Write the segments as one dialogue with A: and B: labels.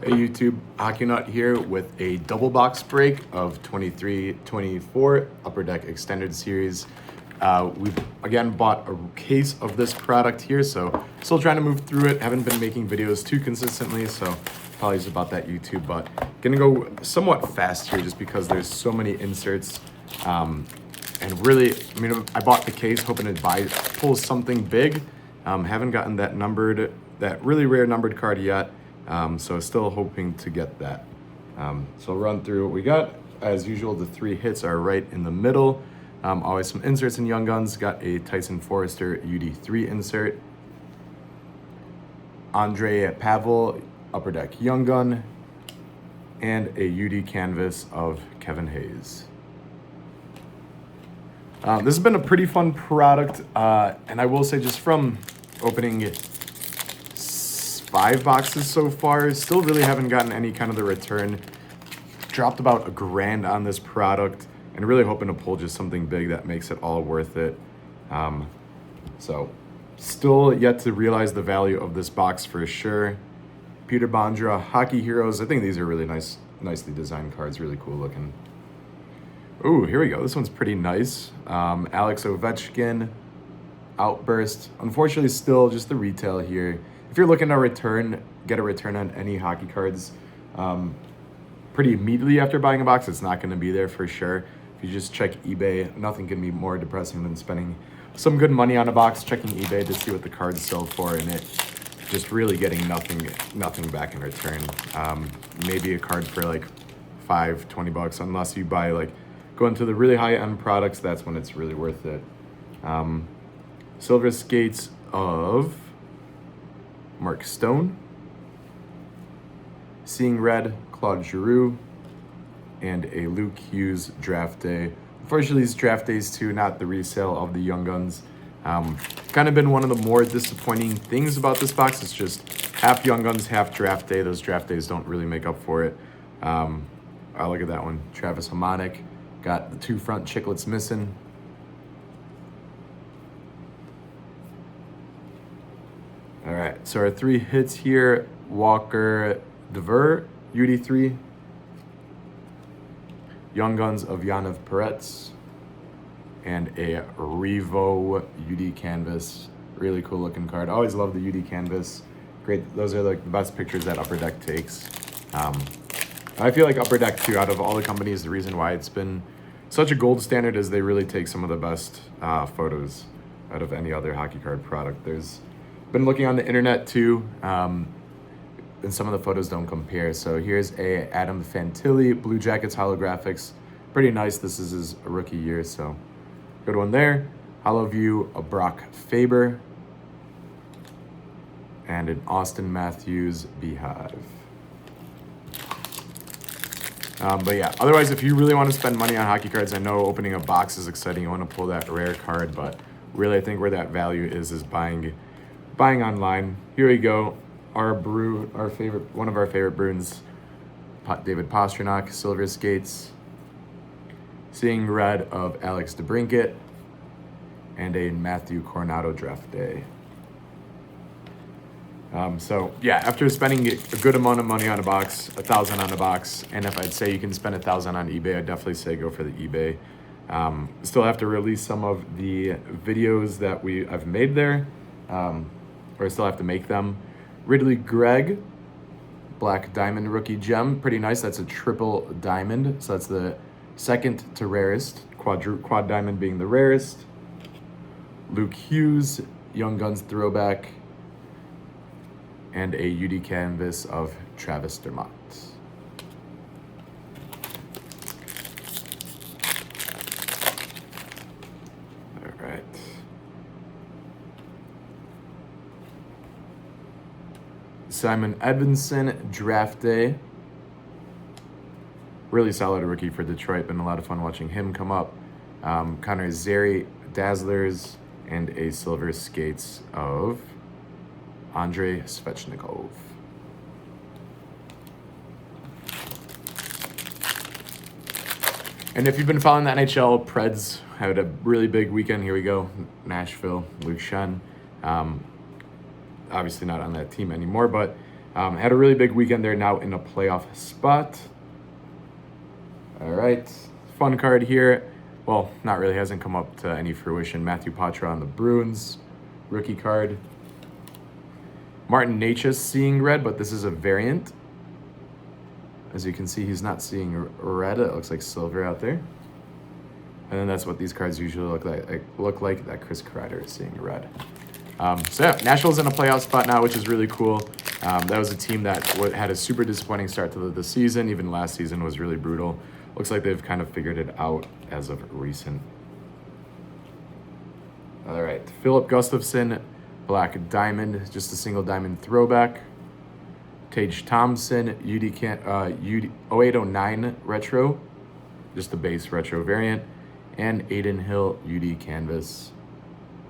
A: Hey YouTube, Hockey Nut here with a double box break of 23-24 Upper Deck Extended Series. We've again bought a case of this product here, so still trying to move through it. Haven't been making videos too consistently, so apologies about that YouTube, but gonna go somewhat fast here just because there's so many inserts. And really, I mean, I bought the case hoping to pull something big. Haven't gotten that really rare numbered card yet. So still hoping to get that. So I'll run through what we got. As usual, the three hits are right in the middle. Always some inserts in Young Guns. Got a Tyson Forrester UD3 insert. Andre Pavel Upper Deck Young Gun. And a UD canvas of Kevin Hayes. This has been a pretty fun product. And I will say just from opening it, 5 boxes so far, still really haven't gotten any kind of the return. Dropped about $1,000 on this product and really hoping to pull just something big that makes it all worth it. So still yet to realize the value of this box for sure. Peter Bondra Hockey Heroes. I think these are really nicely designed cards, really cool looking. Ooh, here we go. This one's pretty nice. Alex Ovechkin Outburst. Unfortunately, still just the retail here. If you're looking to get a return on any hockey cards pretty immediately after buying a box, it's not going to be there for sure. If you just check eBay, nothing can be more depressing than spending some good money on a box, checking eBay to see what the cards sell for, and it just really getting nothing back in return. Maybe a card for like $20, unless you go into the really high-end products. That's when it's really worth it. Silver Skates of Mark Stone, Seeing Red, Claude Giroux, and a Luke Hughes draft day. Unfortunately, these draft days too, not the resale of the Young Guns. Kind of been one of the more disappointing things about this box. It's just half Young Guns, half draft day. Those draft days don't really make up for it. Oh, look at that one. Travis Hamonic. Got the 2 front chiclets missing. All right, so our 3 hits here: Walker Dever, UD3, Young Guns of Yaniv Peretz, and a Revo UD canvas. Really cool looking card. Always love the UD canvas. Great, those are like the best pictures that Upper Deck takes. I feel like Upper Deck too, out of all the companies, the reason why it's been such a gold standard is they really take some of the best photos out of any other hockey card product. There's been looking on the internet too, and some of the photos don't compare. So here's a Adam Fantilli Blue Jackets holographics. Pretty nice. This is his rookie year, so good one there. Hollow View, a Brock Faber, and an Austin Matthews Beehive. But yeah, otherwise, if you really want to spend money on hockey cards, I know opening a box is exciting. You want to pull that rare card, but really I think where that value is buying online. Here we go. One of our favorite Bruins, David Pastrnak, Silver Skates, Seeing Red of Alex DeBrincat, and a Matthew Coronado draft day. So yeah, after spending a good amount of money on a box, $1,000 on a box, and if I'd say you can spend $1,000 on eBay, I'd definitely say go for the eBay. Still have to release some of the videos that I've made there, or I still have to make them. Ridley Gregg, Black Diamond Rookie Gem, pretty nice. That's a triple diamond, so that's the second to rarest. Quad diamond being the rarest. Luke Hughes, Young Guns throwback, and a UD canvas of Travis Dermott. All right. Simon Edvinsson, draft day. Really solid rookie for Detroit. Been a lot of fun watching him come up. Connor Zary, Dazzlers, and a Silver Skates of Andrei Svechnikov. And if you've been following the NHL, Preds had a really big weekend. Here we go. Nashville, Luke Schenn. Obviously not on that team anymore, but Had a really big weekend there, now in a playoff spot. All right, fun card here. Well, not really, hasn't come up to any fruition. Matthew Patra on the Bruins, rookie card. Martin Necas seeing red, but this is a variant. As you can see, he's not seeing red. It looks like silver out there. And then that's what these cards usually look like that Chris Kreider is seeing red. So yeah, Nashville's in a playoff spot now, which is really cool. That was a team that had a super disappointing start to the season. Even last season was really brutal. Looks like they've kind of figured it out as of recent. All right, Philip Gustafson, Black Diamond, just a single diamond throwback. Tage Thompson, 0809 retro, just the base retro variant. And Aiden Hill, UD canvas.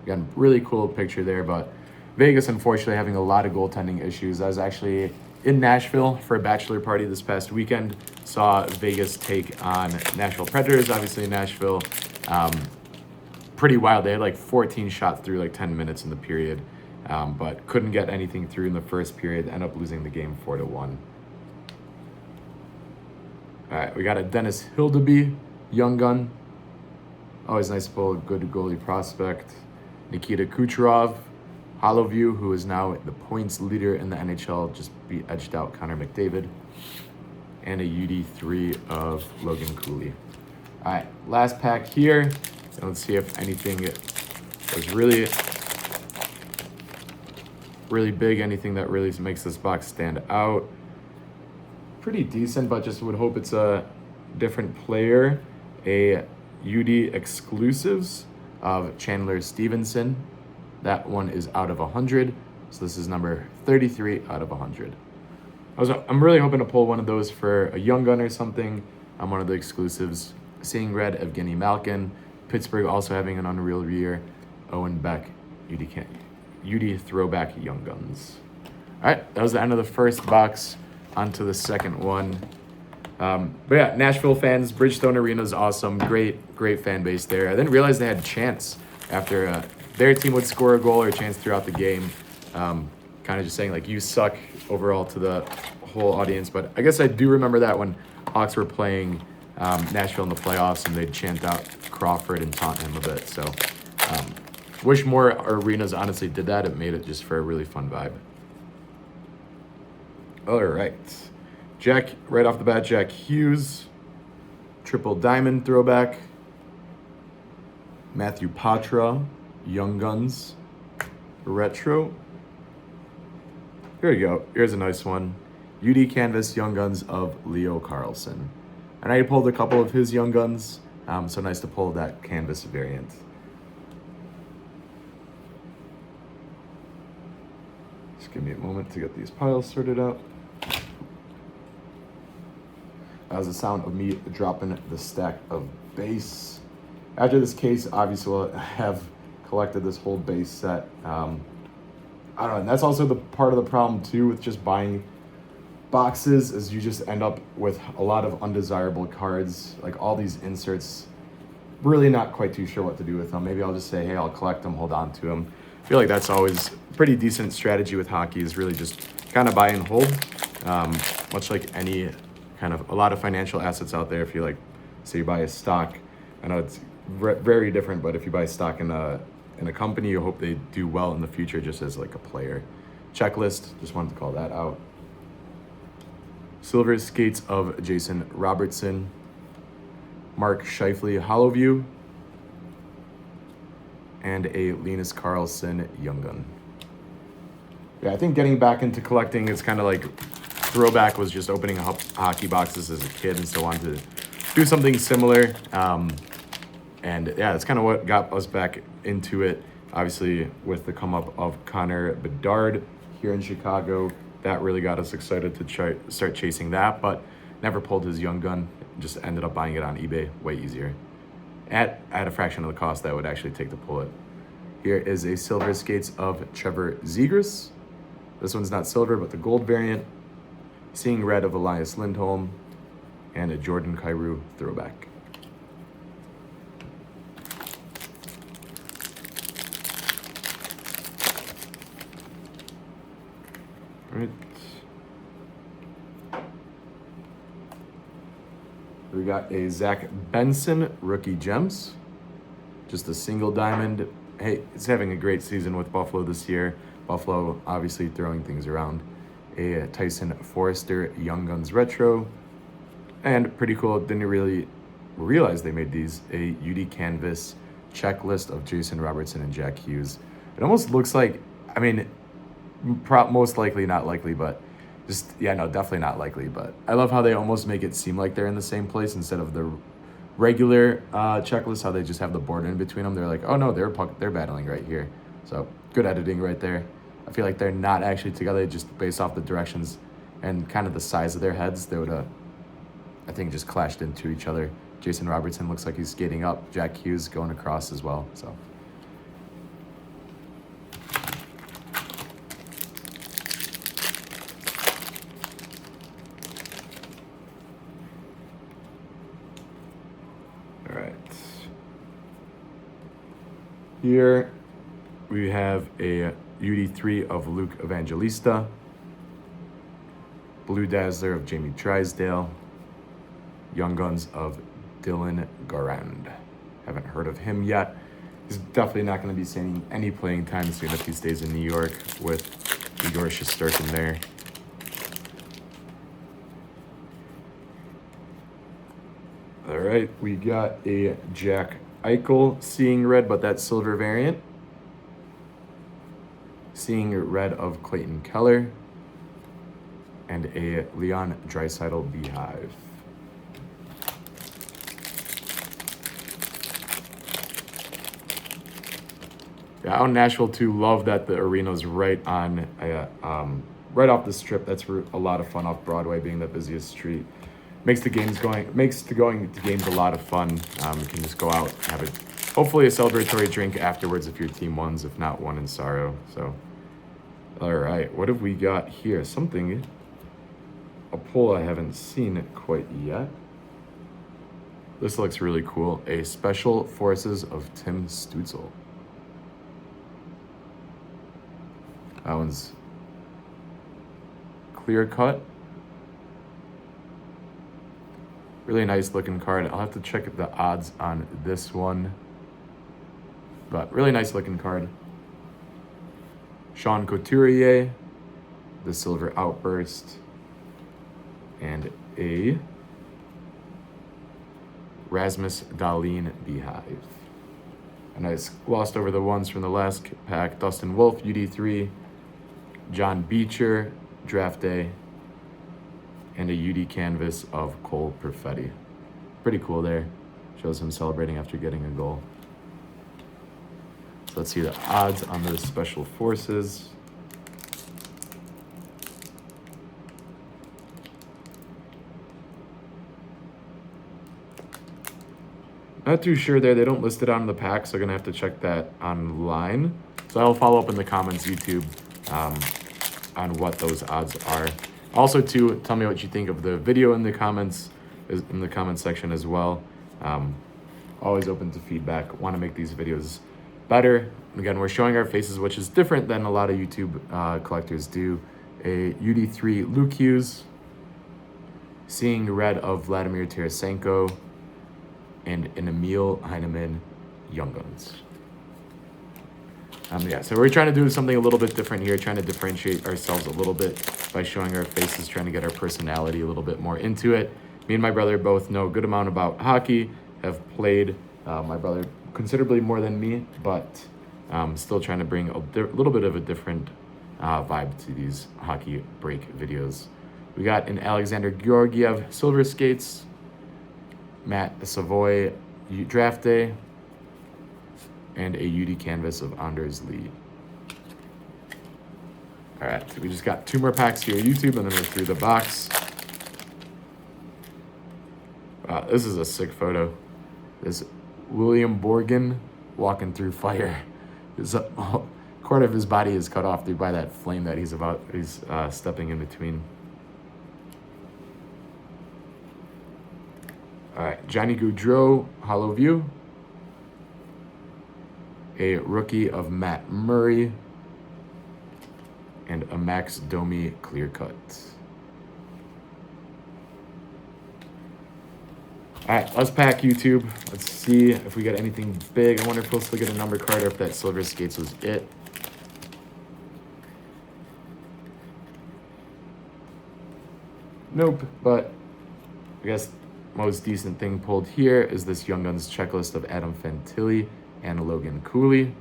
A: Again, really cool picture there, but Vegas unfortunately having a lot of goaltending issues. I was actually in Nashville for a bachelor party this past weekend. Saw Vegas take on Nashville Predators, obviously in Nashville. Pretty wild. They had like 14 shots through like 10 minutes in the period. But couldn't get anything through in the first period. End up losing the game 4-1. All right, we got a Dennis Hildeby, young gun. Always nice to pull a good goalie prospect. Nikita Kucherov, Hollow View, who is now the points leader in the NHL, just edged out Connor McDavid. And a UD3 of Logan Cooley. All right, last pack here. And let's see if anything was really big, anything that really makes this box stand out. Pretty decent, but just would hope it's a different player. A UD exclusives of Chandler Stevenson. That one is out of 100. So this is number 33 out of 100. I'm really hoping to pull one of those for a young gun or something. I'm one of the exclusives. Seeing red, Evgeny Malkin. Pittsburgh also having an unreal year. Owen Beck, UD throwback young guns. All right, that was the end of the first box. On to the second one. But yeah, Nashville fans, Bridgestone Arena is awesome. Great fan base there. I didn't realize they had a chance after their team would score a goal or a chance throughout the game. Kind of just saying like, you suck overall to the whole audience. But I guess I do remember that when Hawks were playing Nashville in the playoffs and they'd chant out Crawford and taunt him a bit. So wish more arenas honestly did that. It made it just for a really fun vibe. All right. Jack, right off the bat, Jack Hughes. Triple diamond throwback. Matthew Patra, Young Guns. Retro. Here we go. Here's a nice one. UD Canvas Young Guns of Leo Carlson. And I pulled a couple of his Young Guns. So nice to pull that canvas variant. Just give me a moment to get these piles sorted out. That was the sound of me dropping the stack of base. After this case, obviously we'll have collected this whole base set. I don't know, and that's also the part of the problem too with just buying boxes is you just end up with a lot of undesirable cards, like all these inserts. Really not quite too sure what to do with them. Maybe I'll just say, hey, I'll collect them, hold on to them. I feel like that's always a pretty decent strategy with hockey is really just kind of buy and hold. Much like any kind of, a lot of financial assets out there. If you like, say you buy a stock, I know it's very different, but if you buy stock in a company, you hope they do well in the future just as like a player. Checklist, just wanted to call that out. Silver Skates of Jason Robertson. Mark Scheifele Hollow View. And a Linus Karlsson Young Gun. Yeah, I think getting back into collecting is kind of like throwback was just opening hockey boxes as a kid, and so wanted to do something similar. And yeah, that's kind of what got us back into it. Obviously, with the come up of Connor Bedard here in Chicago, that really got us excited to start chasing that, but never pulled his Young Gun. Just ended up buying it on eBay, way easier. At a fraction of the cost that would actually take to pull it. Here is a Silver Skates of Trevor Zegras. This one's not silver, but the gold variant. Seeing red of Elias Lindholm. And a Jordan Kyrou throwback. All right. We got a Zach Benson rookie gems. Just a single diamond. Hey, he's having a great season with Buffalo this year. Buffalo obviously throwing things around. A Tyson Forrester Young Guns retro. And pretty cool, didn't really realize they made these. A UD Canvas checklist of Jason Robertson and Jack Hughes. It almost looks like, I mean, most likely, not likely, but just, yeah, no, definitely not likely. But I love how they almost make it seem like they're in the same place instead of the regular checklist, how they just have the border in between them. They're like, oh no, they're battling right here. So good editing right there. I feel like they're not actually together, just based off the directions and kind of the size of their heads. They would have, I think, just clashed into each other. Jason Robertson looks like he's skating up. Jack Hughes going across as well. So. All right. Here we have a UD3 of Luke Evangelista. Blue Dazzler of Jamie Drysdale. Young Guns of Dylan Garand. Haven't heard of him yet. He's definitely not going to be seeing any playing time soon if he stays in New York with Igor Shesterkin there. All right, we got a Jack Eichel Seeing Red, but that silver variant. Seeing Red of Clayton Keller. And a Leon Draisaitl Beehive. Yeah, out in Nashville too. Love that the arena's right on, right off the strip. That's a lot of fun off Broadway, being the busiest street. Makes going to games a lot of fun. You can just go out, have hopefully a celebratory drink afterwards if your team wins, if not, one in sorrow. So, all right, what have we got here? A pull I haven't seen quite yet. This looks really cool. A Special Forces of Tim Stützle. That one's clear cut. Really nice looking card. I'll have to check the odds on this one. But really nice looking card. Sean Couturier, the Silver Outburst, and a Rasmus Dahlin Beehive. And I glossed over the ones from the last pack. Dustin Wolf, UD3, John Beecher, Draft Day, and a UD Canvas of Cole Perfetti. Pretty cool there. Shows him celebrating after getting a goal. So let's see the odds on those Special Forces. Not too sure there. They don't list it on the pack, so I'm going to have to check that online. So I'll follow up in the comments, YouTube, on what those odds are. Also, too, tell me what you think of the video in the comments section as well. Always open to feedback. Want to make these videos better. Again, we're showing our faces, which is different than a lot of YouTube collectors do. A UD3 Luke Hughes, Seeing Red of Vladimir Tarasenko, and an Emil Heineman Young Guns. Yeah, so we're trying to do something a little bit different here, trying to differentiate ourselves a little bit by showing our faces, trying to get our personality a little bit more into it. Me and my brother both know a good amount about hockey, have played, my brother considerably more than me, but still trying to bring a little bit of a different vibe to these hockey break videos. We got an Alexander Georgiev Silver Skates, Matt Savoy Draft Day, and a UD Canvas of Anders Lee. All right, so we just got 2 more packs here, YouTube, and then we're through the box. Wow, this is a sick photo. This William Borgen walking through fire. His quarter of his body is cut off by that flame that he's stepping in between. All right, Johnny Gaudreau, Hollow View. A rookie of Matt Murray. And a Max Domi clear cut. All right, let's pack YouTube. Let's see if we get anything big. I wonder if we'll still get a number card or if that Silver Skates was it. Nope, but I guess most decent thing pulled here is this Young Guns checklist of Adam Fantilli and Logan Cooley.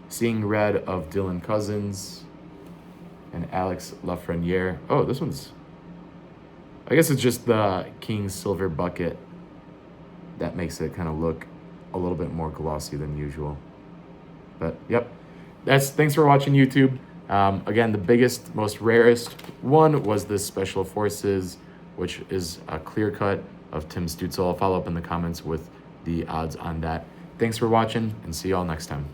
A: Seeing red of Dylan Cousins and Alex Lafreniere. Oh, this one's... I guess it's just the King's Silver bucket that makes it kind of look a little bit more glossy than usual. But, yep. Thanks for watching, YouTube. Again, the biggest, most rarest one was this Special Forces, which is a clear cut of Tim Stützle. I'll follow up in the comments with the odds on that. Thanks for watching, and see y'all next time.